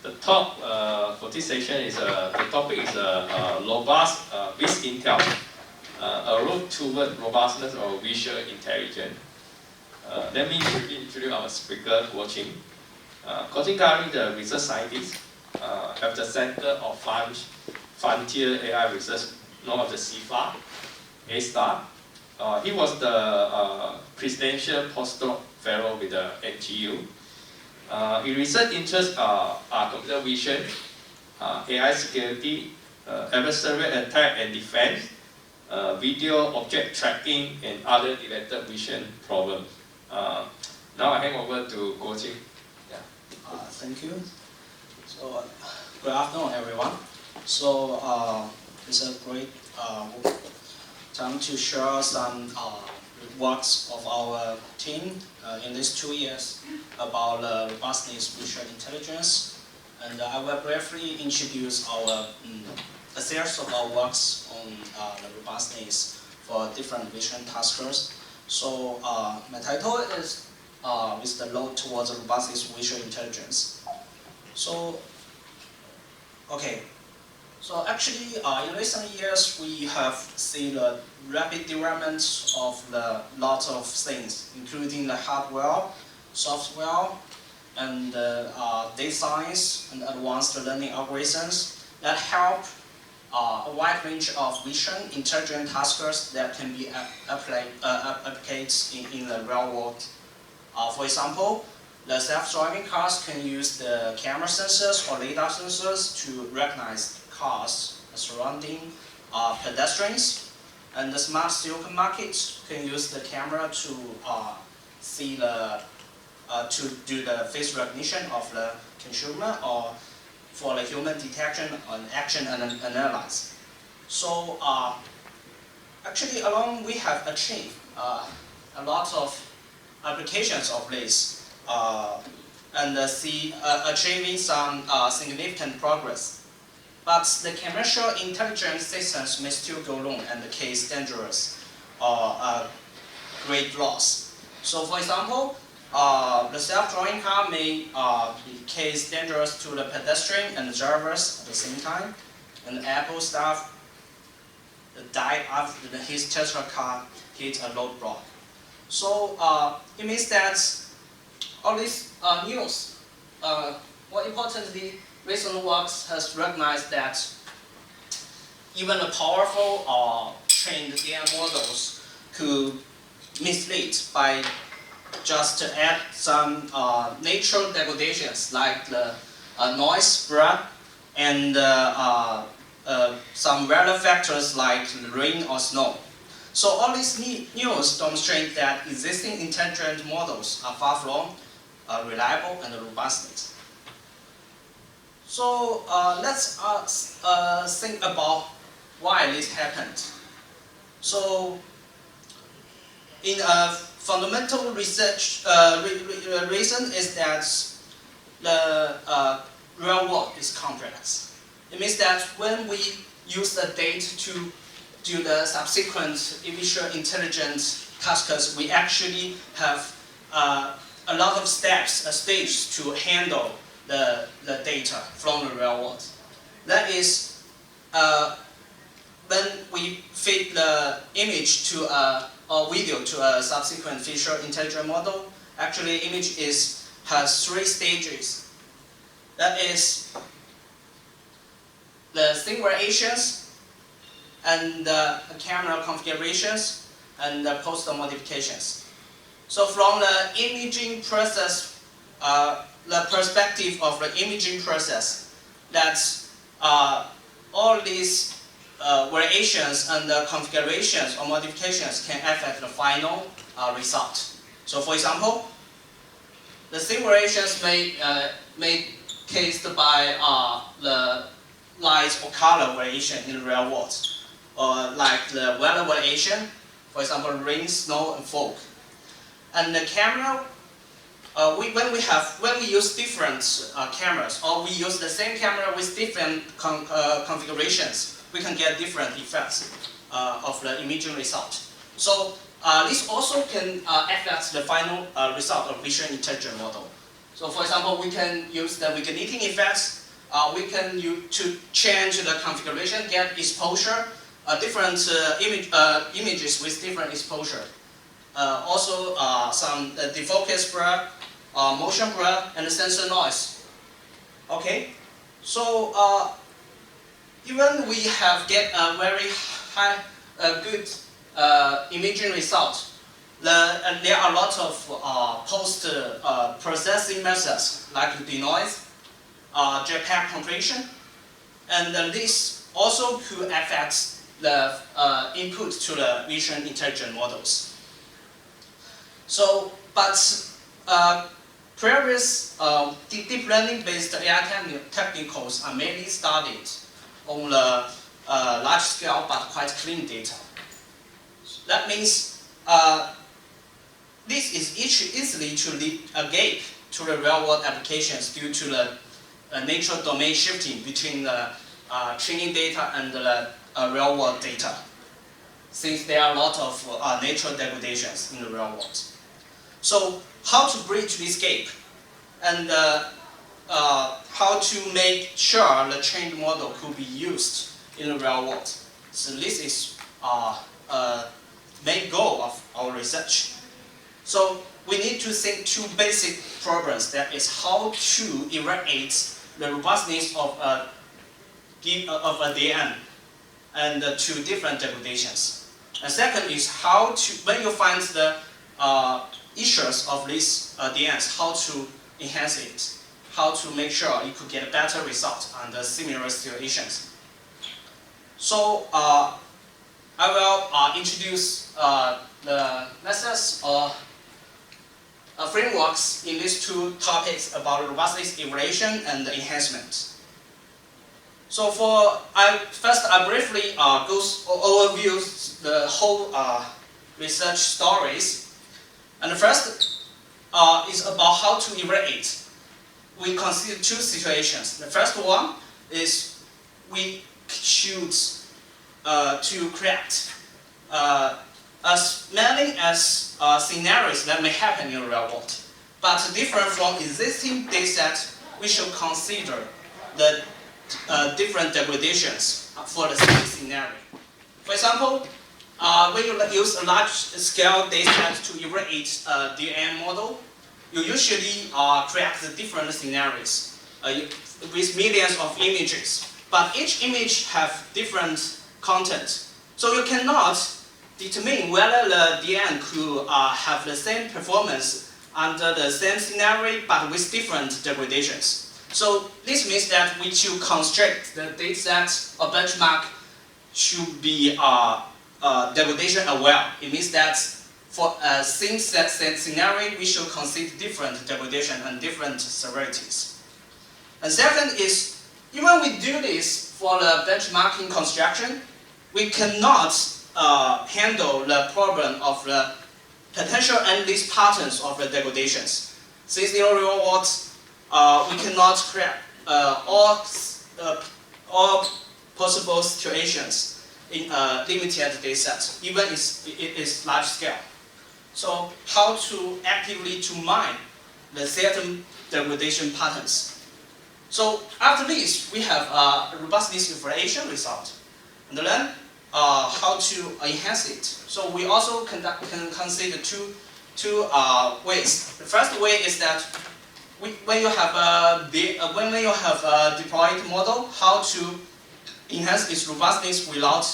The talk for this session is the topic is robust with Intel, a road toward robustness of visual intelligence. Let me introduce our speaker, Qing. Qing currently the research scientist at the Center of Frontier AI Research, known as the CFA, A-Star. He was the presidential postdoc fellow with the NGU. His research interests are computer vision, AI security, adversarial attack and defense, video object tracking, and other related vision problems. Now I hand over to Qing. Yeah. Thank you. So, good afternoon, everyone. So, it's a great time to share some works of our team in these 2 years about robustness visual intelligence. And I will briefly introduce a series of our works on the robustness for different vision taskers. So my title is with the load towards robustness visual intelligence. So, okay. So actually, in recent years, we have seen the rapid development of lots of things, including the hardware, software, and data science and advanced learning algorithms that help a wide range of vision intelligent taskers that can be applied in the real world. For example, the self-driving cars can use the camera sensors or lidar sensors to recognize cars surrounding pedestrians, and the smart supermarket can use the camera to do the face recognition of the consumer or for the human detection and action and analysis. So actually, along we have achieved a lot of applications of this and achieving some significant progress. But the commercial intelligence systems may still go wrong and cause dangerous or great loss. So for example, the self-driving car may cause dangerous to the pedestrian and the drivers at the same time. And Apple staff died after his Tesla car hit a roadblock. So it means that all these news, more importantly, recent works has recognized that even a powerful or trained AI models could mislead by just to add some natural degradations like the noise spread and some weather factors like rain or snow. So all these news demonstrate that existing intelligent models are far from reliable and robust. So let's think about why this happened. So in a fundamental research reason is that the real world is complex. It means that when we use the data to do the subsequent visual intelligence tasks, we actually have a lot of steps, a stage to handle the data from the real world. That is, when we feed the image to or video to a subsequent visual intelligence model, actually image has 3 stages. That is the scene variations and the camera configurations and the post modifications. So from the imaging process, the perspective of the imaging process, that's all these variations and the configurations or modifications can affect the final result. So for example, the scene variations may caused by the light or color variation in the real world, or like the weather variation, for example, rain, snow, and fog. And the camera, when we use different cameras, or we use the same camera with different configurations, we can get different effects of the imaging result. So this also can affect the final result of visual intelligence model. So for example, we can use the vignetting effects. We can use to change the configuration, get exposure, different images with different exposure. Also some defocus blur, motion blur, and sensor noise. Okay, so even we have get a very high, good imaging result. There are a lot of post-processing methods like denoise, JPEG compression, and this also could affect the input to the vision intelligent models. So, but previous deep learning-based AI technicals are mainly studied on the large scale but quite clean data. That means this is easily to lead a gap to the real-world applications due to the natural domain shifting between the training data and the real-world data, since there are a lot of natural degradations in the real world. So how to bridge this gap and how to make sure the trained model could be used in the real world. So this is main goal of our research. So we need to think two basic problems. That is how to evaluate the robustness of a DM and two different degradations. And second is how to, when you find the issues of these DNs, how to enhance it, how to make sure you could get a better result under similar situations. So I will introduce the methods or frameworks in these two topics about robustness evaluation and enhancement. So first I briefly overview the whole research stories. And the first is about how to evaluate. We consider two situations. The first one is we should to create as many as scenarios that may happen in the real world. But different from existing dataset, we should consider the different degradations for the same scenario. For example, when you use a large-scale dataset to evaluate a DM model, you usually create the different scenarios with millions of images. But each image have different content. So you cannot determine whether the DM could have the same performance under the same scenario but with different degradations. So this means that we should construct the dataset or benchmark should be degradation aware. It means that for same scenario, we should consider different degradation and different severities. And second is, even we do this for the benchmarking construction, we cannot handle the problem of the potential endless patterns of the degradations. Since in the real world, we cannot create all possible situations in a limited dataset, even if it is large scale. So how to actively to mine the certain degradation patterns. So after this, we have a robustness evaluation result. And then how to enhance it. So we also can consider two ways. The first way is that when you have a deployed model, how to enhance its robustness without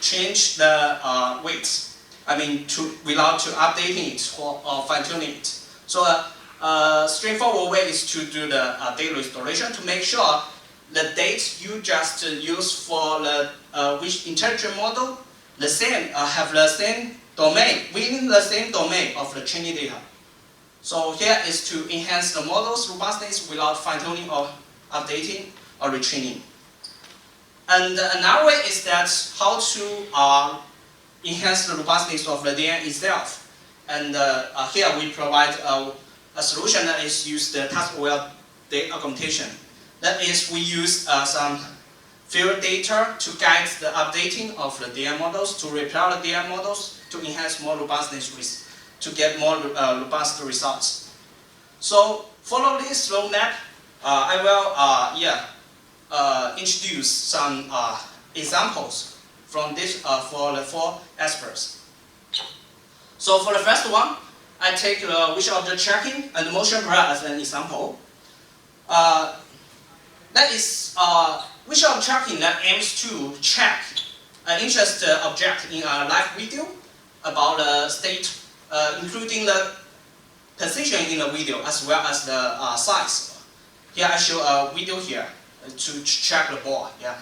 change the weights. I mean, without updating it or fine-tuning it. So a straightforward way is to do the data restoration to make sure the date you just use for the which intelligent model have the same domain within the same domain of the training data. So here is to enhance the model's robustness without fine-tuning or updating or retraining. And another way is that how to enhance the robustness of the DNA itself. And here we provide a solution that is use the task-aware data augmentation. That is, we use some field data to guide the updating of the DM models, to repair the DM models, to enhance more robustness to get more robust results. So follow this roadmap. I will introduce some examples from this for the 4 aspects. So for the first one, I take the visual object tracking and motion blur as an example. That is visual object tracking that aims to track an interesting object in a live video about the state, including the position in the video as well as the size. Here I show a video here to track the ball. Yeah.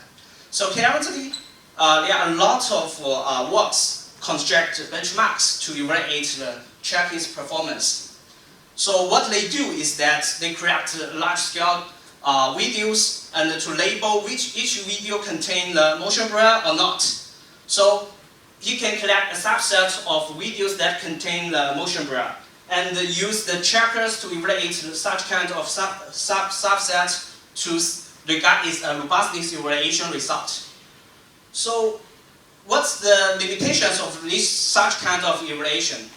So currently, there are a lot of works construct benchmarks to evaluate the tracking's performance. So what they do is that they create large-scale videos and to label each video contain the motion blur or not. So you can collect a subset of videos that contain the motion blur and use the trackers to evaluate such kind of subset to regard its robustness evaluation result. So what's the limitations of such kind of evaluation?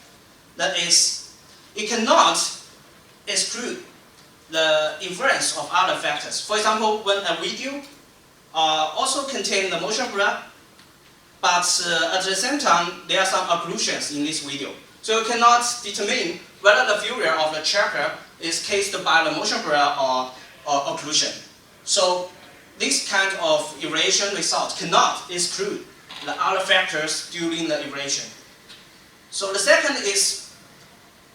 That is, it cannot exclude the influence of other factors. For example, when a video also contains the motion blur, but at the same time, there are some occlusions in this video. So you cannot determine whether the viewer of the tracker is caused by the motion blur or occlusion. So this kind of evaluation result cannot exclude the other factors during the evaluation. So the second is,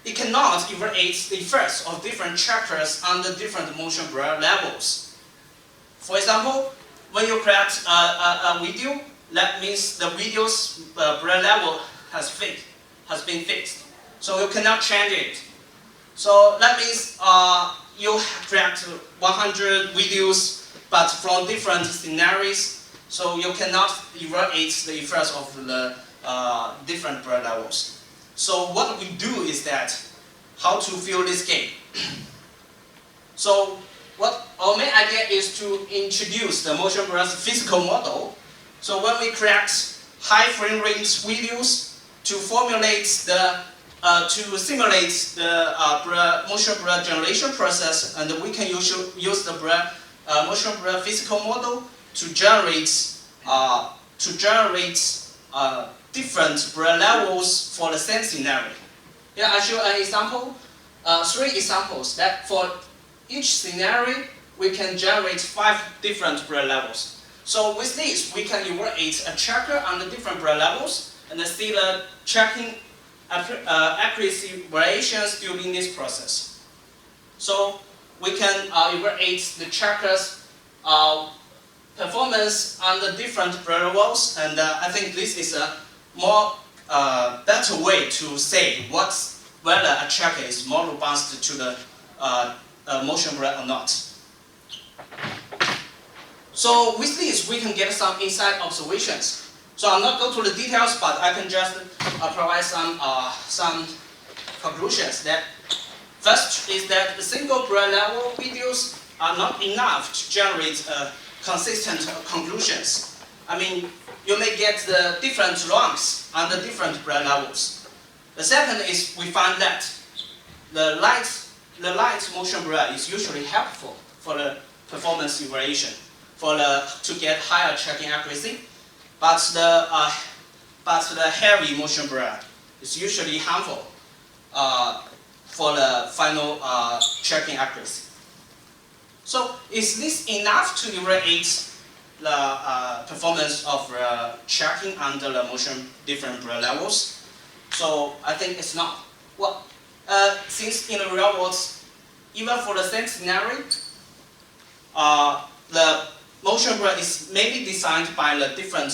it cannot evaluate the effects of different trackers under different motion blur levels. For example, when you create a video, that means the video's blur level has been fixed. So you cannot change it. So that means you create 100 videos, but from different scenarios, so you cannot evaluate the effects of the different blur levels. So what we do is that, how to fill this game. So what our main idea is to introduce the motion blur's physical model. So when we create high frame rate videos to formulate to simulate the motion blur generation process, and we can use the motion blur physical model to generate different blur levels for the same scenario. Here I show an example, 3 examples that for each scenario we can generate 5 different blur levels. So with this, we can evaluate a tracker under different blur levels and see the tracking accuracy variations during this process. So we can evaluate the tracker's performance under different blur levels, and I think this is a more better way to say whether a tracker is more robust to the motion blur or not. So with this, we can get some inside observations. So I'll not go to the details, but I can just provide some conclusions. That first is that the single blur level videos are not enough to generate consistent conclusions. I mean, you may get the different ranks under different blur levels. The second is we find that the light motion blur is usually helpful for the performance evaluation, to get higher tracking accuracy, but the heavy motion blur is usually harmful for the final tracking accuracy. So is this enough to evaluate the performance of tracking under the different blur levels? So I think it's not. Well, since in the real world, even for the same scenario, the motion blur is maybe designed by the different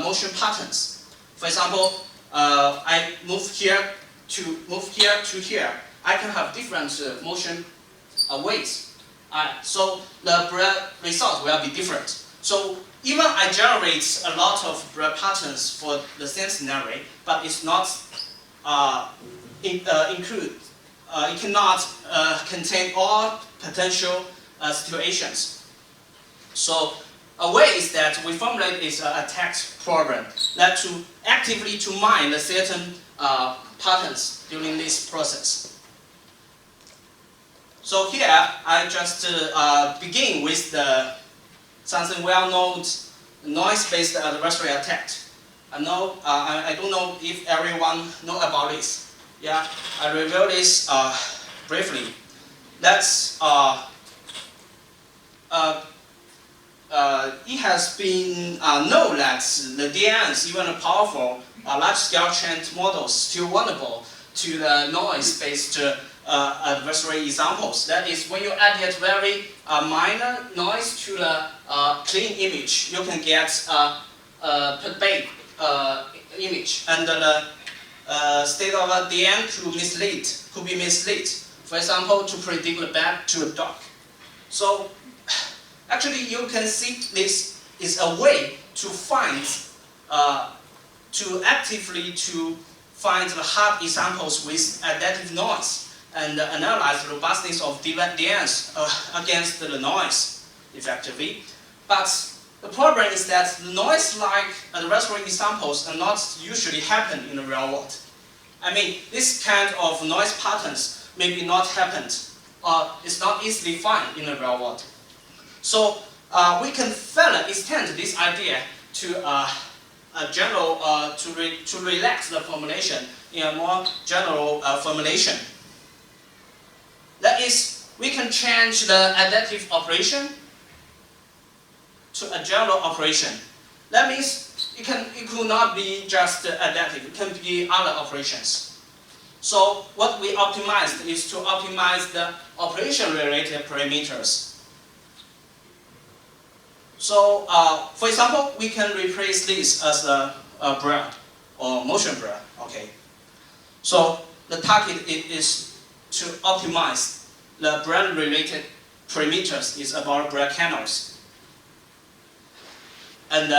motion patterns. For example, I move here to here. I can have different motion ways. So the blur result will be different. So even I generate a lot of blur patterns for the same scenario, but it's not it cannot contain all potential situations. So a way is that we formulate is a text program that to actively to mine the certain patterns during this process. So here, I just begin with something well-known noise-based adversary attack. I don't know if everyone know about this. Yeah, I review this briefly. That's it has been known that the DNs, even powerful large-scale trained models, still vulnerable to the noise-based adversary examples. That is, when you add yet very minor noise to the clean image, you can get a big image, and the state of the DN could be misled. For example, to predict the bat to a dog. So actually, you can see this is a way to find, actively find the hard examples with adaptive noise and analyze the robustness of DNs against the noise effectively. But the problem is that the noise-like adversary examples are not usually happen in the real world. I mean, this kind of noise patterns maybe not happened, or it's not easily found in the real world. So we can further extend this idea to a general, to relax the formulation in a more general formulation. That is, we can change the adaptive operation to a general operation. That means it could not be just adaptive, it can be other operations. So what we optimized is to optimize the operation-related parameters. So, for example, we can replace this as a blur or motion blur. Okay. So the target is to optimize the blur-related parameters is about blur channels. And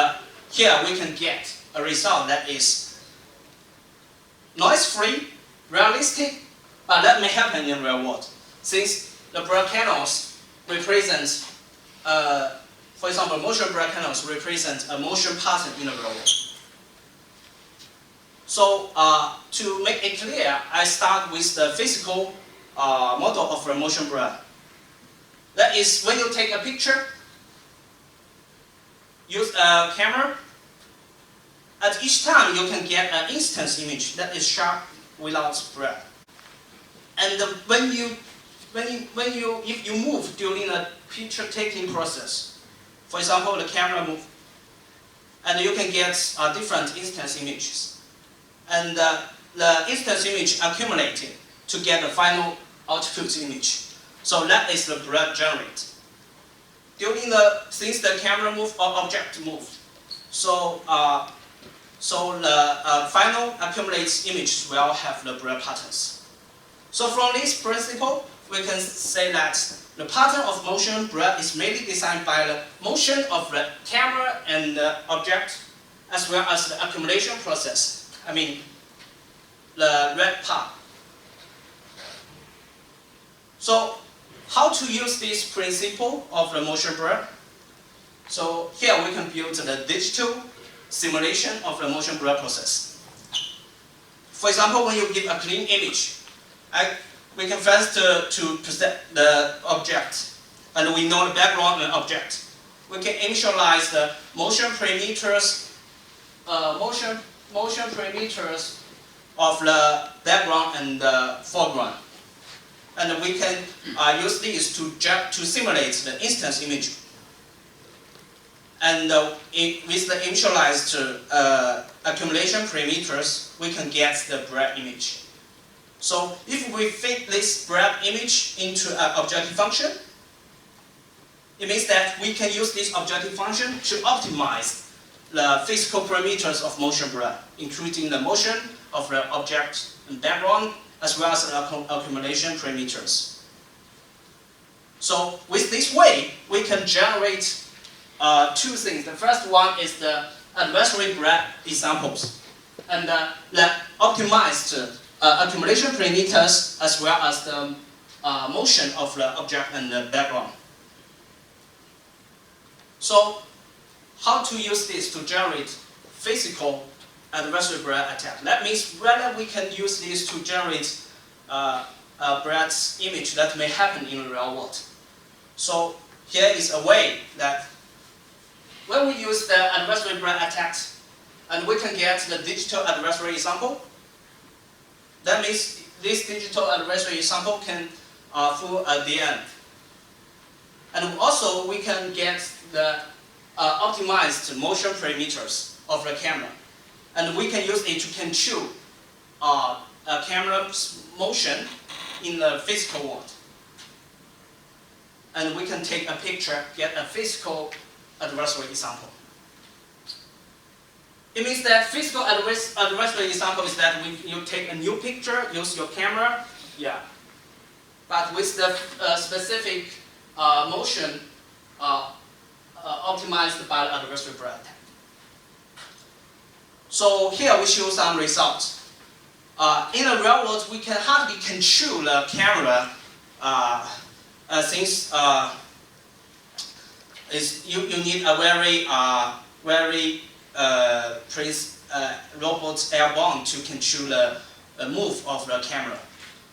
here we can get a result that is noise-free, realistic, but that may happen in real world, since the blur channels represent, for example, motion blur channels represent a motion pattern in the real world. So to make it clear, I start with the physical model of a motion blur. That is, when you take a picture, use a camera, at each time you can get an instance image that is sharp without blur. And if you move during the picture taking process, for example, the camera move, and you can get different instance images. And the instance image accumulated to get the final output image. So that is the blur generated. Since the camera move or object moved, so the final accumulated image will have the blur patterns. So from this principle, we can say that the pattern of motion blur is mainly designed by the motion of the camera and the object, as well as the accumulation process. I mean, the red part. So how to use this principle of the motion blur? So here we can build the digital simulation of the motion blur process. For example, when you give a clean image, we can first to present the object, and we know the background and object. We can initialize the motion parameters, motion parameters of the background and the foreground, and we can use these to simulate the instance image. And with the initialized accumulation parameters, we can get the blur image. So if we fit this blur image into an objective function, it means that we can use this objective function to optimize the physical parameters of motion blur, including the motion of the object and background, as well as the accumulation parameters. So with this way, we can generate two things. The first one is the adversary blur examples, and the optimized accumulation parameters, as well as the motion of the object and the background. So how to use this to generate physical adversary blur attack? That means whether we can use this to generate Brett's image that may happen in the real world. So here is a way that when we use the adversary Brett attack, and we can get the digital adversary example, that means this digital adversary example can fool at the end. And also we can get the optimized motion parameters of the camera. And we can use it to control a camera's motion in the physical world. And we can take a picture, get a physical adversary example. It means that physical adversary example is that you take a new picture, use your camera, but with the specific motion optimized by the adversary Brett attack. So here we show some results. In the real world, we can hardly control the camera since you need a very robot airborne to control the move of the camera.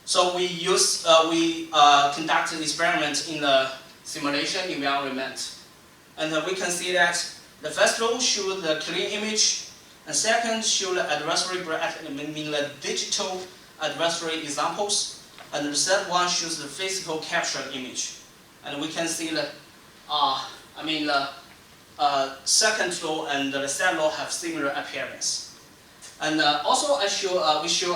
So we conduct an experiment in the simulation environment, and we can see that the first row shows the clean image, and second shows the adversary meaning the digital adversary examples, and the third one shows the physical captured image. And we can see the second row and the third row have similar appearance. And also we show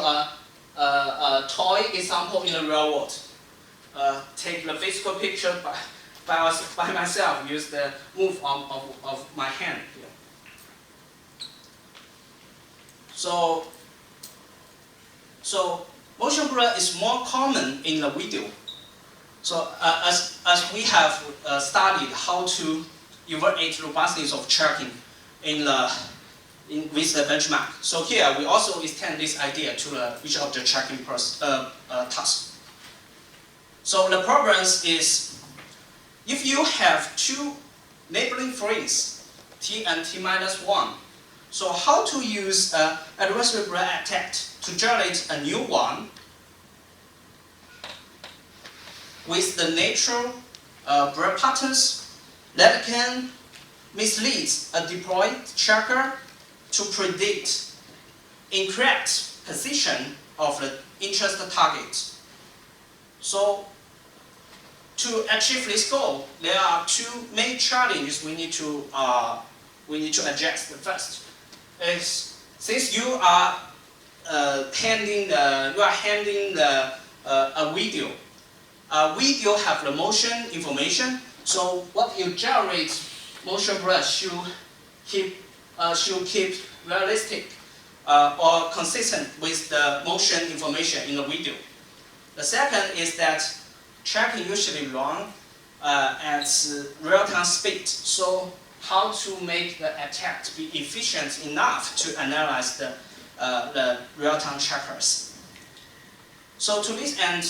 a toy example in the real world. Take the physical picture by myself, use the move of my hand here. So motion blur is more common in the video. So as we have studied how to evaluate robustness of tracking with the benchmark. So here we also extend this idea to each of the tracking tasks. So the problem is, if you have two neighboring frames, t and t-1, so how to use adversary Brett attack to generate a new one with the natural Brett patterns that can mislead a deployed tracker to predict incorrect position of the interest target. So to achieve this goal, there are two main challenges we need to address. The first is, since you are handling a video have the motion information. So what you generate motion blur should keep realistic or consistent with the motion information in the video. The second is that tracking usually run at real-time speed. So how to make the attack be efficient enough to analyze the real-time trackers. So to this end,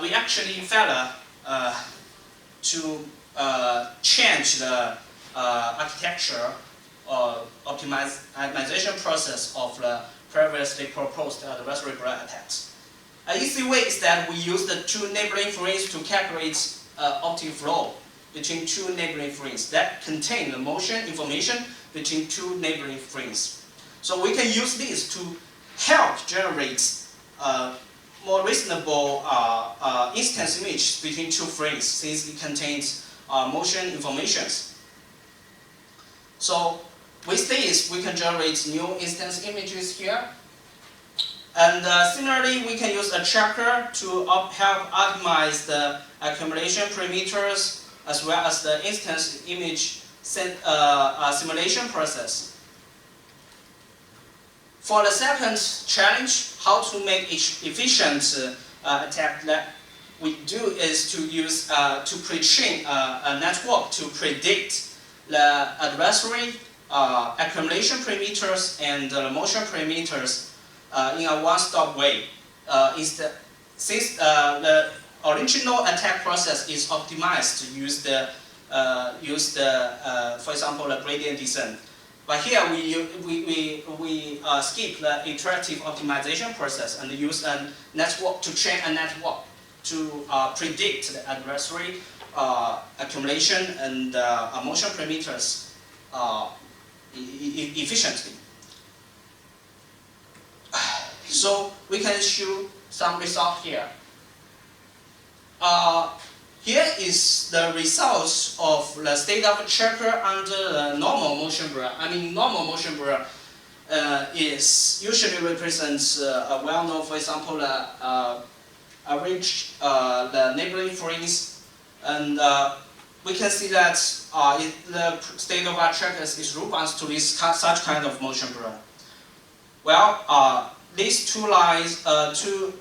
we actually failed to change the architecture or optimization process of the previously proposed adversary Brett attacks. An easy way is that we use the two neighboring frames to calculate optic flow between two neighboring frames that contain the motion information between two neighboring frames. So we can use this to help generate more reasonable instance image between two frames, since it contains motion information. So with this, we can generate new instance images here. And similarly, we can use a tracker to help optimize the accumulation parameters as well as the instance image simulation process. For the second challenge, how to make efficient attack, that we do is to use to pre-train a network to predict the adversary accumulation parameters and the motion parameters in a one-stop way. Since the original attack process is optimized to use the for example, the gradient descent. But here we skip the iterative optimization process and use a network to train a network to predict the adversary accumulation and motion parameters efficiently. So we can show some result here. Here is the results of the state of checker under the normal motion blur. I mean, normal motion blur is usually represents a well-known, for example, average the neighboring frames, and we can see that the state of our checkers is robust to this such kind of motion blur. Well, these two lines, two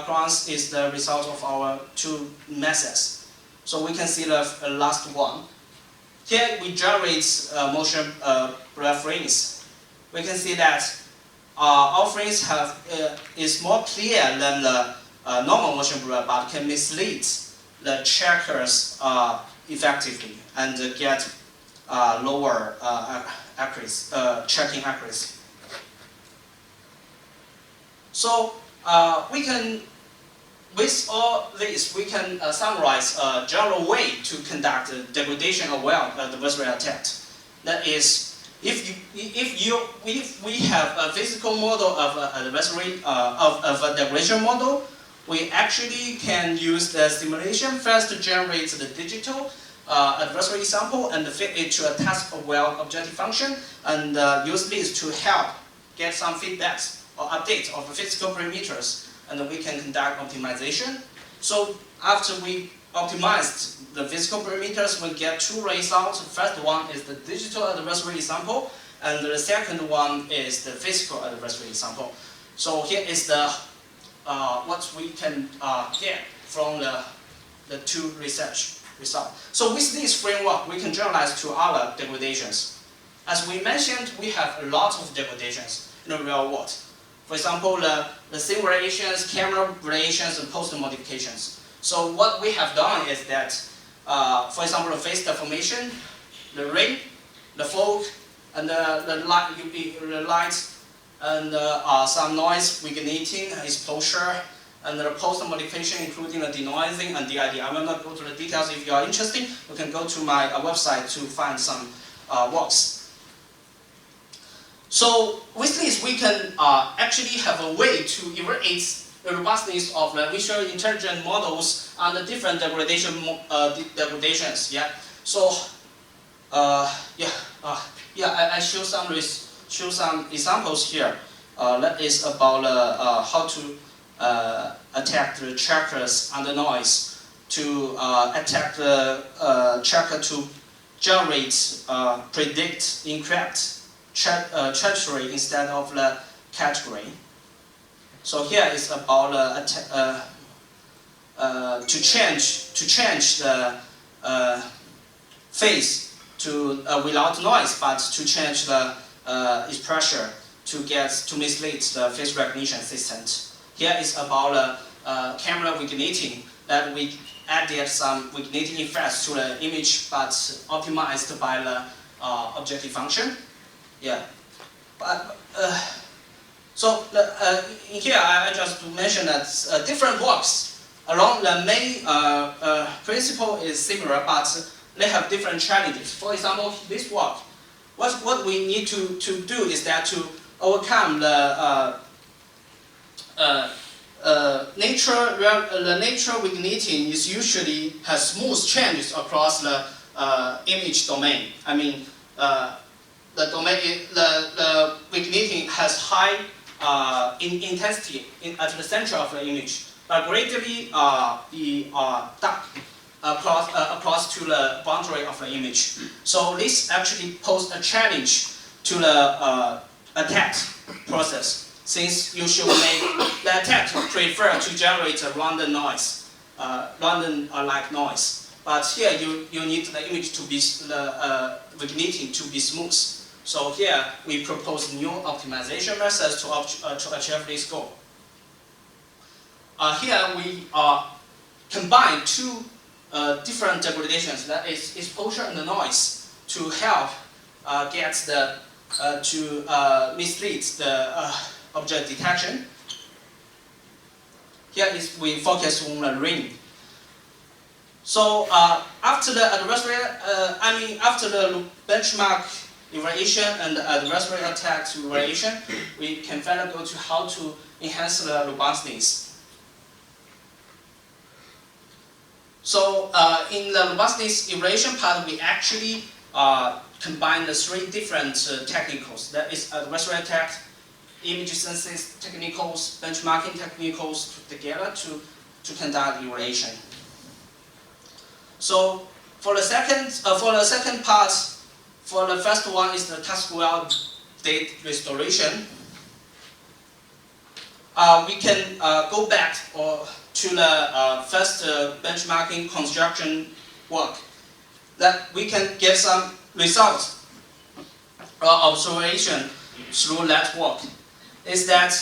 grants is the result of our two methods. So we can see the last one. Here we generate motion blur frames. We can see that our frames is more clear than the normal motion blur, but can mislead the checkers effectively and get lower accuracy, checking accuracy. So we can, with all this, we can summarize a general way to conduct a degradation of adversary attack. That is, if we have a physical model of an adversary of a degradation model, we actually can use the simulation first to generate the digital adversary sample and fit it to a task aware objective function, and use this to help get some feedbacks or updates of the physical parameters, and we can conduct optimization. So after we optimized the physical parameters, we get two results. The first one is the digital adversary sample, and the second one is the physical adversary sample. So here is the what we can get from the two research results. So with this framework, we can generalize to other degradations. As we mentioned, we have a lot of degradations in the real world. For example, the scene variations, camera variations, and post modifications. So what we have done is that, for example, the face deformation, the ring, the fog, and the light, and some noise vigneting, exposure, and the post modification, including the denoising and DID. I will not go to the details. If you are interested, you can go to my website to find some works. So with this, we can actually have a way to evaluate the robustness of the visual intelligent models under different degradations. Yeah. So I show some examples here. That is about how to attack the checkers under noise, to attack the checker to generate, predict incorrect treachery instead of the category. So here is about to change the phase to without noise, but to change the its pressure to mislead the face recognition system. Here is about camera vigneting, that we added some vigneting effects to the image, but optimized by the objective function. Yeah, but so in here I just mentioned that different works along the main principle is similar, but they have different challenges. For example, this work, what we need to do is that to overcome the nature vigneting is usually has smooth changes across the image domain. I mean, the domain, the vigneting has high intensity at the center of the image, but gradually be dark across to the boundary of the image. So this actually poses a challenge to the attack process, since you should make the attack prefer to generate a random noise, random-like noise. But here you need the image to be the vigneting to be smooth. So here we propose new optimization methods to achieve this goal. Here we combine two different degradations, that is exposure and noise, to help mislead the object detection. Here is we focus on the ring. So after the after the benchmark evaluation and the adversary attack evaluation, we can finally go to how to enhance the robustness. So in the robustness evaluation part, we actually combine the three different technicals. That is adversary attack, image sensing technicals, benchmarking technicals together to conduct evaluation. So for the second part, for the first one is the task-well date restoration. We can go back to the first benchmarking construction work, that we can get some results or observation through that work. Is that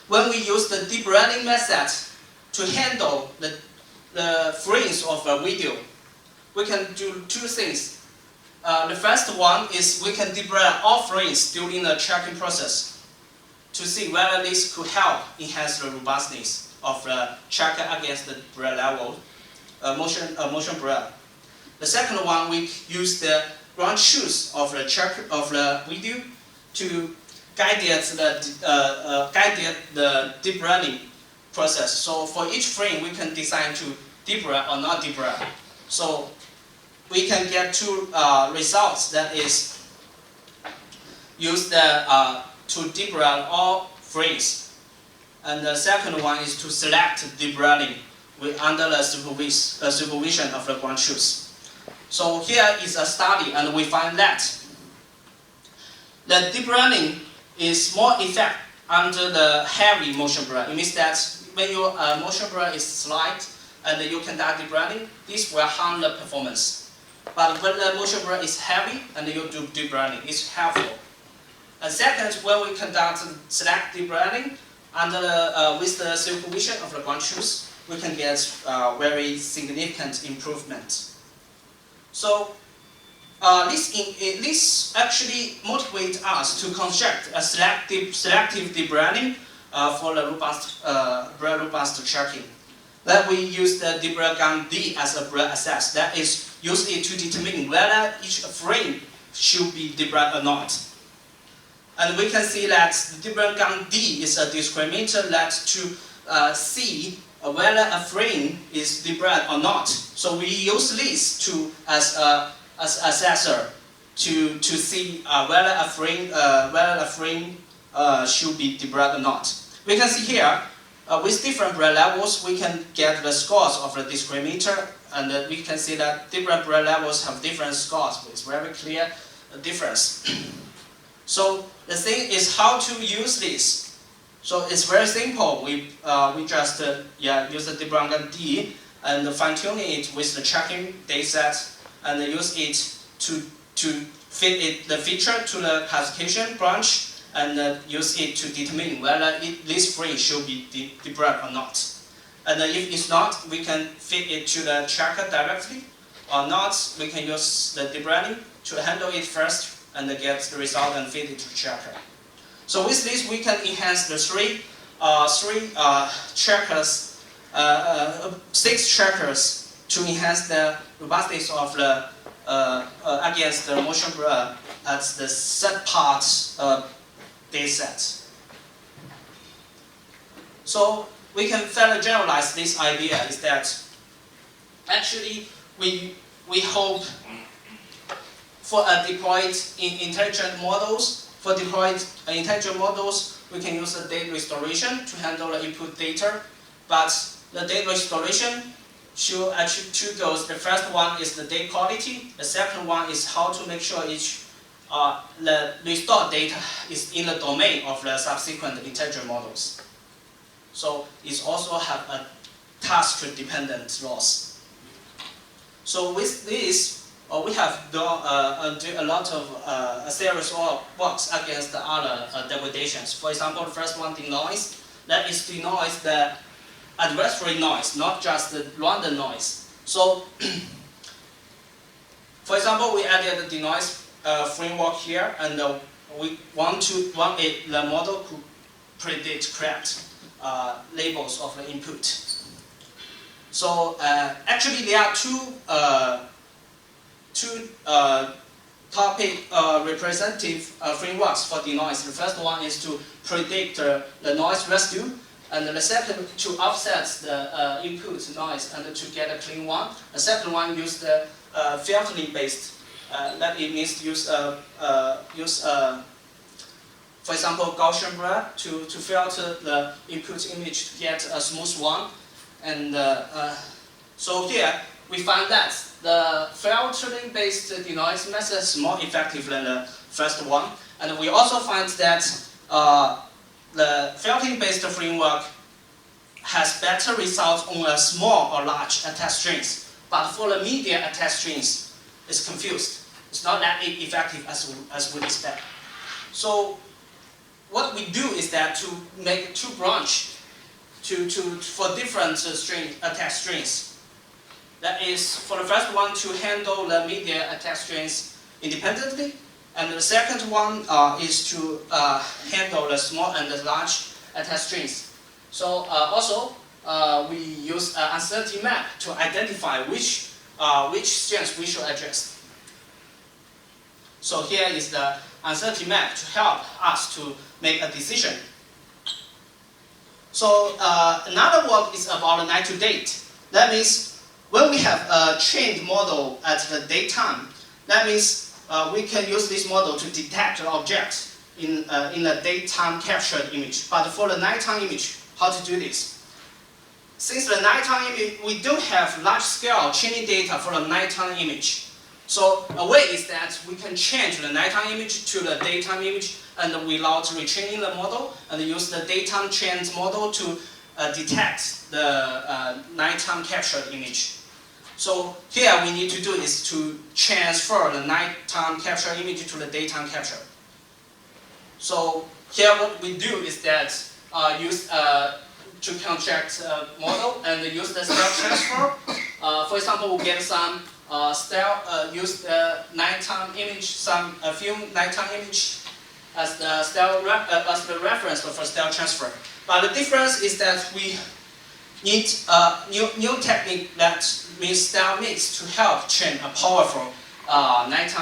when we use the deep learning method to handle the frames of a video, we can do two things. The first one is we can deep learn all frames during the tracking process to see whether this could help enhance the robustness of the tracker against the blur level, motion blur. The second one, we use the ground truth of the video to guide the deep learning process. So for each frame, we can design to deep blur or not deep blur. So we can get two results. That is, use to deep blur all frames, and the second one is to select deep learning under the supervision of the ground truth. So here is a study, and we find that the deep learning is more effective under the heavy motion blur. It means that when your motion blur is slight and you conduct deep learning, this will harm the performance. But when the motion blur is heavy and you do deep learning, it's helpful. And second, when we conduct select deep learning with the supervision of the ground truth, we can get very significant improvement. So this actually motivates us to construct a selective deep learning for the robust tracking. That we use the deep blur gun D as a blur access. That is, use it to determine whether each frame should be deep blurred or not. And we can see that the deep blur gun D is a discriminator that to see whether a frame is deep blurred or not. So we use this as assessor to see whether a frame should be deep blurred or not. We can see here with different blur levels, we can get the scores of the discriminator, and we can see that different blur levels have different scores. It's very clear difference. So the thing is how to use this. So it's very simple. We just use the deep learning D and fine tune it with the tracking dataset and use it to fit the feature to the classification branch and use it to determine whether this frame should be deep blurred or not. And if it's not, we can fit it to the tracker directly, or not, we can use the deep learning to handle it first and get the result and feed it to the tracker. So with this, we can enhance the six trackers to enhance the robustness of the against the motion blur at the set part dataset. So we can further generalize this idea is that actually we hope for deployed intelligent models. For deployed intelligent models, we can use the data restoration to handle the input data. But the data restoration should actually two goals. The first one is the data quality. The second one is how to make sure the restored data is in the domain of the subsequent intelligent models. So it also have a task-dependent loss. So with this, we have done a lot of a series of works against the other degradations. For example, the first one, denoise. That is denoise the adversary noise, not just the random noise. So, for example, we added the denoise framework here, and we want the model to predict correct labels of the input. So actually, there are two topic representative frameworks for denoise. The first one is to predict the noise residue, and the second to offset the input noise and to get a clean one. The second one use the filtering based. That it means use for example Gaussian blur to filter the input image to get a smooth one. And so here we find that the filtering based denoise method is more effective than the first one. And we also find that the filtering based framework has better results on a small or large attached strings. But for the medium attached strings, it's confused. It's not that effective as we expect. So what we do is that to make two branches for different attached strings. That is, for the first one to handle the medium attached strings independently, and the second one is to handle the small and the large attached strings. So also we use an uncertainty map to identify which strings we should address. So here is the uncertainty map to help us to make a decision. So another work is about the night to date. That means when we have a trained model at the daytime, that means we can use this model to detect the object in the daytime captured image. But for the nighttime image, how to do this? Since the nighttime image, we don't have large-scale training data for the nighttime image. So a way is that we can change the nighttime image to the daytime image, and without retraining the model, and use the daytime trained model to detect the nighttime captured image. So here we need to do is to transfer the nighttime captured image to the daytime capture. So here what we do is that use to construct a model and use the style transfer. For example, we get some use the nighttime image, a few nighttime image as the reference for style transfer. But the difference is that we need a new technique that means style mix to help train a powerful night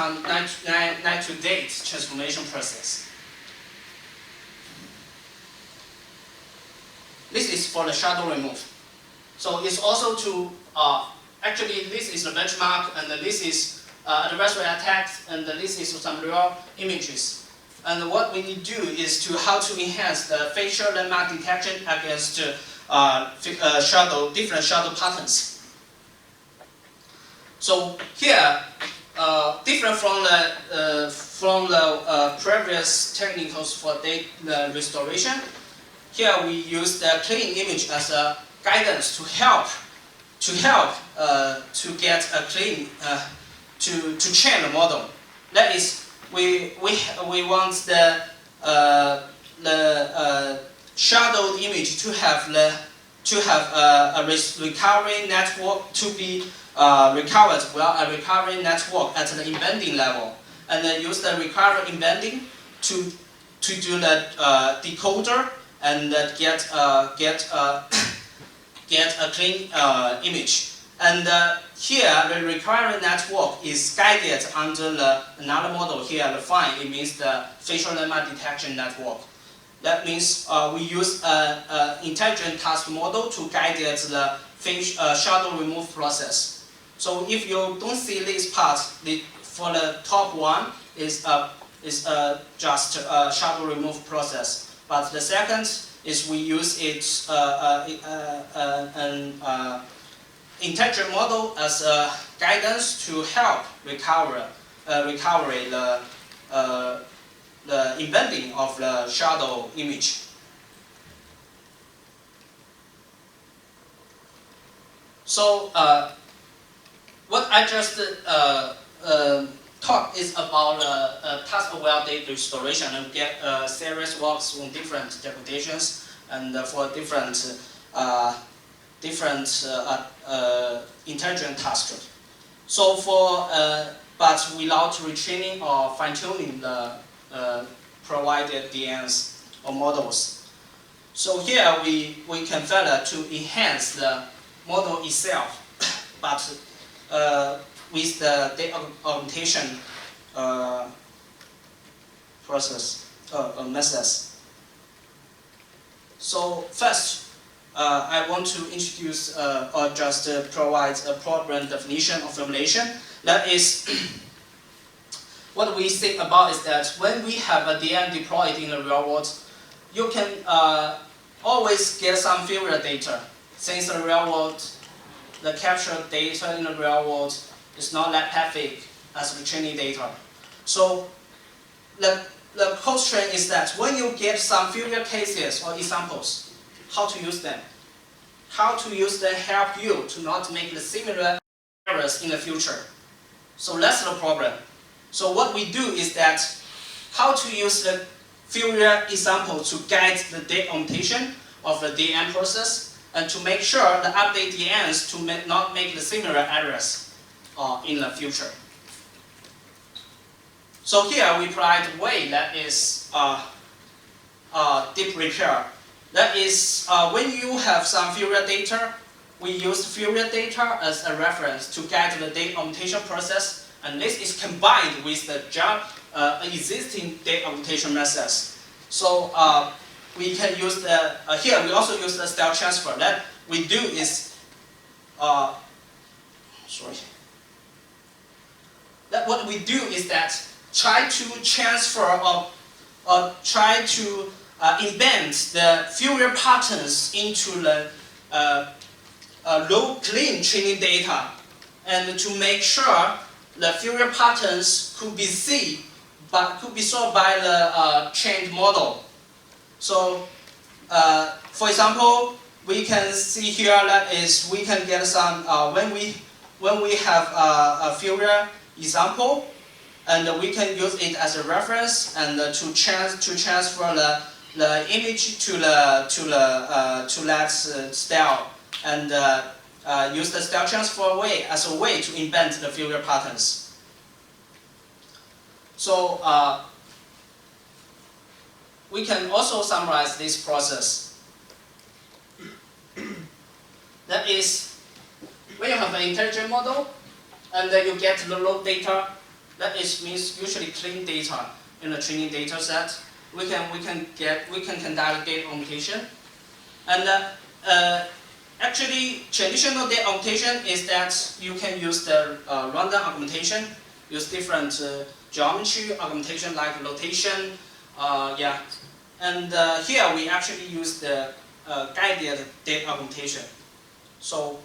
to date transformation process. This is for the shadow remove. So it's also to actually this is the benchmark, and this is adversary attacks, and this is some real images. And what we need to do is to how to enhance the facial landmark detection against different shadow patterns. So here, different from the previous techniques for data restoration, here we use the clean image as a guidance to help to get a clean to train the model. That is, we want the shadowed image to have a recovery network to be recovered well, a recovery network at the embedding level, and then use the recovery embedding to do the decoder and get a clean image. And here, the recovery network is guided under another model here, the FINE. It means the facial landmark detection network. That means we use an intelligent task model to guide the shadow remove process. So if you don't see this part, for the top one is just a shadow remove process. But the second is we use an intelligent model as a guidance to help recover the embedding of the shadow image. So what I just talked is about task-aware data restoration, and get serious works on different interpretations and for different intelligent tasks. So for but without retraining or fine-tuning the provided DNs or models. So here we can further to enhance the model itself, but with the data augmentation methods. So first, I want to introduce or just provide a problem definition of formulation. That is, what we think about is that when we have a DM deployed in the real world, you can always get some failure data. Since the real world, the captured data in the real world is not that perfect as the training data. So the constraint is that when you get some failure cases or examples, how to use them. How to use them help you to not make the similar errors in the future. So that's the problem. So what we do is that how to use the failure example to guide the data augmentation of the DM process and to make sure the update DNs to not make the similar errors in the future. So here we provide a way that is deep repair. That is, when you have some failure data, we use failure data as a reference to guide the data augmentation process, and this is combined with the existing data augmentation methods. So we can use the, here we also use the style transfer. That we do is, that what we do is that try to transfer or try to embed the failure patterns into the low clean training data, and to make sure the failure patterns could be seen, but could be solved by the trained model. So, for example, we can see here that is we can get some when we have a failure example, and we can use it as a reference and to transfer the image to that style, and use the style transfer way as a way to embed the failure patterns. So we can also summarize this process. That is, when you have an intelligent model and then you get the low data, that is means usually clean data in the training data set. We can conduct data augmentation, and actually traditional data augmentation is that you can use the random augmentation, use different geometry augmentation like rotation, and here we actually use the guided data augmentation. So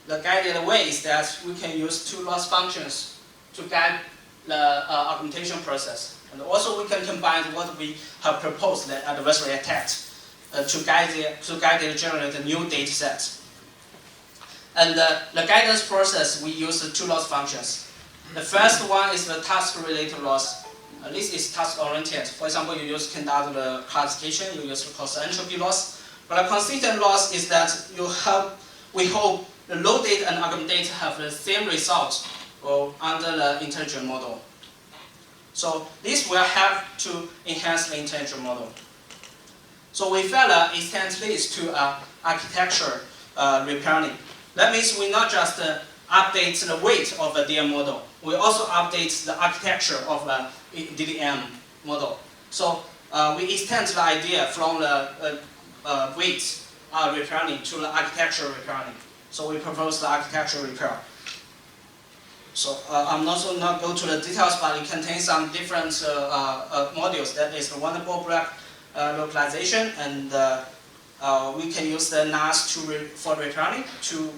the guided way is that we can use two loss functions to guide the augmentation process. And also we can combine what we have proposed, the adversary attack, to guide it generate a new data set. And the guidance process, we use the two loss functions. The first one is the task-related loss. This is task-oriented. For example, you use conduct the classification, you use the cost entropy loss. But a consistent loss is that we hope the low data and augment data have the same result under the intelligent model. So this will help to enhance the intelligent model. So we further extend this to architecture repairing. That means we not just update the weight of the DM model, we also update the architecture of the DDM model. So we extend the idea from the weight repairing to the architecture repairing. So we propose the architecture repair. So I'm also not go to the details, but it contains some different modules. That is the wonderful block localization, and we can use the NAS for repairing to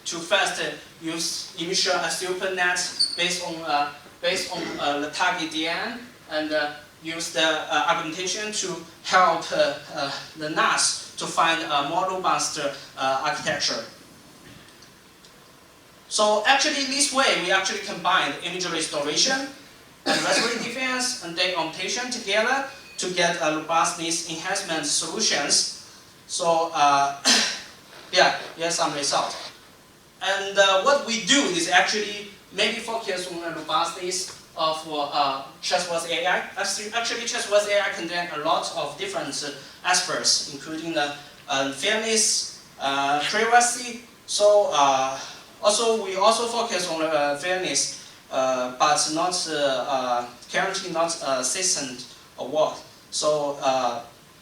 first use initial super net based on the target DN, and use the augmentation to help the NAS to find a more robust architecture. So actually, this way we actually combine image restoration and restorative defense and data augmentation together to get a robustness enhancement solutions. So here's some result. And what we do is actually mainly focus on the robustness of trustworthy AI. Actually, trustworthy AI contains a lot of different aspects, including the fairness, privacy. So also we also focus on fairness, but not currently not assistant award. So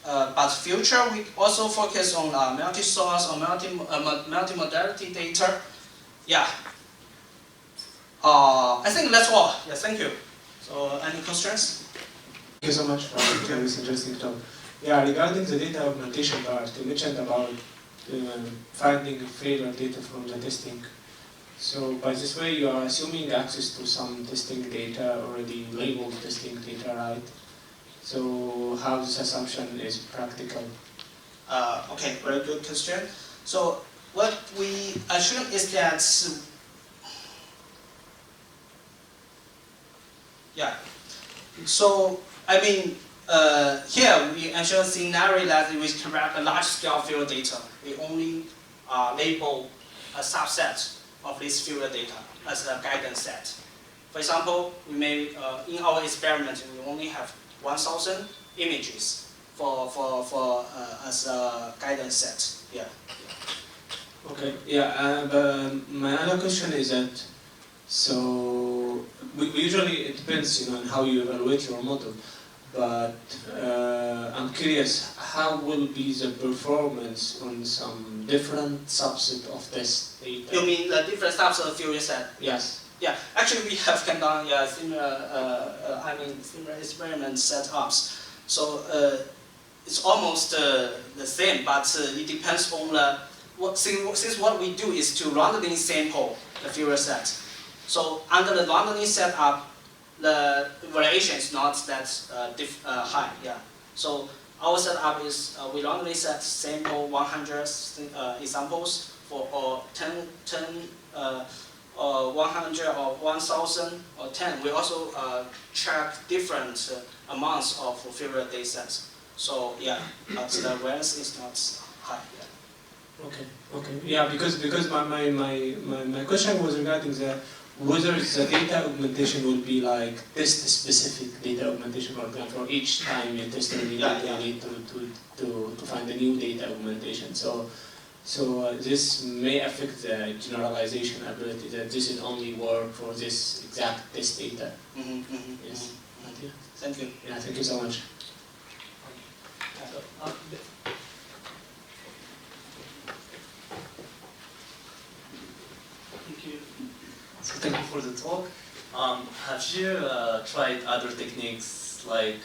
but future we also focus on multi-source or multi-modality data. Yeah. I think that's all. Yeah, thank you. So any questions? Thank you so much for this interesting talk. Yeah, regarding the data augmentation part, you mentioned about finding failure data from the testing. So by this way, you are assuming access to some testing data, already labeled testing data, right? So how this assumption is practical? Okay, very good question. So what we assume is that, yeah. So I mean, here we ensure scenario that we collect a large-scale field data. We only label a subset of this field data as a guidance set. For example, we may in our experiment we only have 1,000 images as a guidance set. Yeah. Okay. Yeah. But my other question is that so we usually it depends, on how you evaluate your model. But I'm curious, how will be the performance on some different subset of this data? You mean the different subset of field set? Yes. Yeah, actually we have done similar experiment setups. So it's almost the same, but it depends on since what we do is to randomly sample the field set. So under the randomly setup, the variation is not that high. Yeah. So our setup is we randomly sample 100 examples or 10 or 100 or 1,000 or 10. We also track different amounts of favorite data sets. So yeah, but the variance is not high. Yeah. Okay. Yeah, because my question was regarding whether the data augmentation will be like test-specific data augmentation, for example, for each time you test a new data, you need to find a new data augmentation. So this may affect the generalization ability, that this is only work for this exact test data. Yes. Yeah. Thank you. Yeah, thank you so much. Thank you. So thank you for the talk. Have you tried other techniques like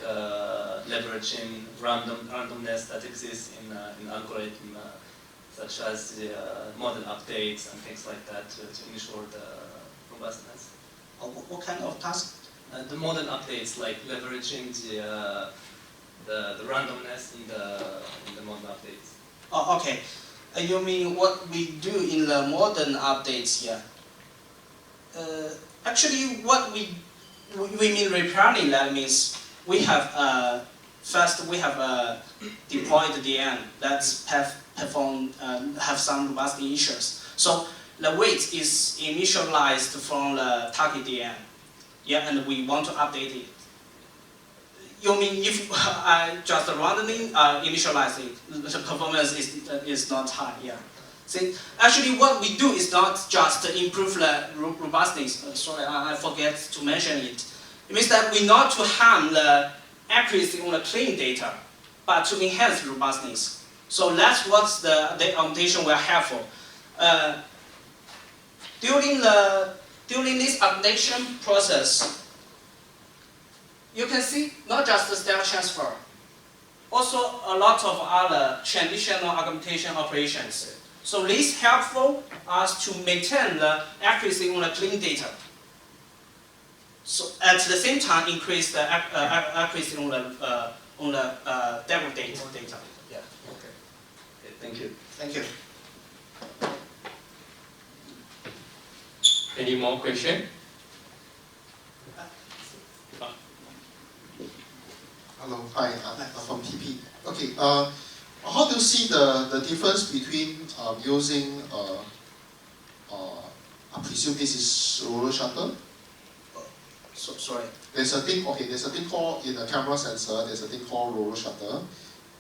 leveraging randomness that exists in algorithm, such as the model updates and things like that to ensure the robustness? What kind of task? The model updates, like leveraging the randomness in the model updates. Oh, okay. You mean what we do in the modern updates here? Actually, what we mean replanning, that means we have first we have deployed the DM that's have some robust issues. So the weight is initialized from the target DM. Yeah, and we want to update it. You mean if I just randomly initialize it, the performance is not high, yeah. See, actually what we do is not just improve the robustness, sorry, I forget to mention it. It means that we not to harm the accuracy on the clean data, but to enhance robustness. So that's what the augmentation will have for. During this augmentation process, you can see not just the style transfer, also a lot of other traditional augmentation operations. So this helpful us to maintain the accuracy on the clean data. So at the same time, increase the accuracy on the degraded data. Yeah. Okay, thank you. Thank you. Any more question? Hello, hi, I'm from TP. Okay, how do you see the difference between using I presume this is roller shutter. Sorry. There's a thing called, in a camera sensor, there's a thing called roller shutter,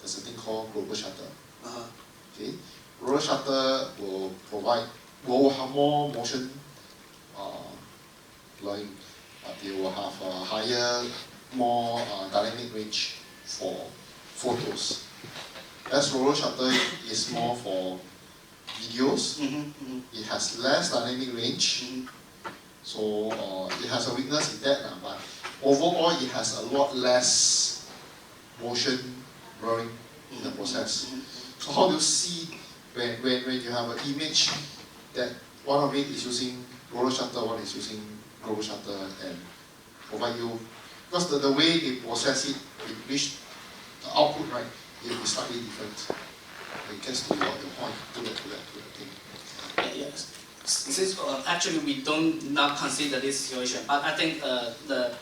there's a thing called global shutter. Okay? Roller shutter will have more motion blurring, but they will have a higher, more dynamic range for photos. As roller shutter is more for videos, it has less dynamic range, so it has a weakness in that, but overall it has a lot less motion blurring in the process. So how do you see when you have an image that one of it is using roller shutter, one is using global shutter, and provide you, because the way they process it, reach the output, right, it is slightly different. It gets to your point, to that thing. Yes. Since actually we don't not consider this situation, but I think the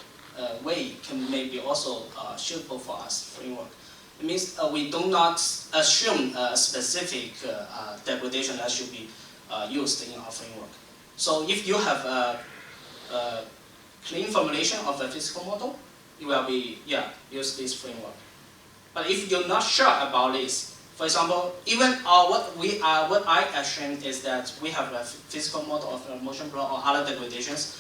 way can maybe also suitable for us framework. It means we do not assume a specific degradation that should be used in our framework. So if you have a clean formulation of a physical model, you will be use this framework. But if you're not sure about this, for example, even what I assume is that we have a physical model of motion blur or other degradations.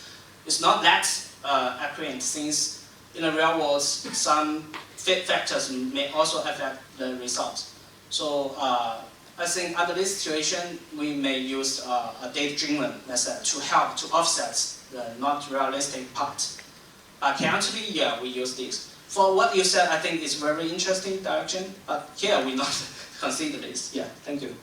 It's not that accurate, since in the real world some factors may also affect the results. So I think under this situation we may use a data-driven method to help to offset the not realistic part. But currently, we use this. For what you said, I think it's very interesting direction, but here we not consider this. Yeah, thank you.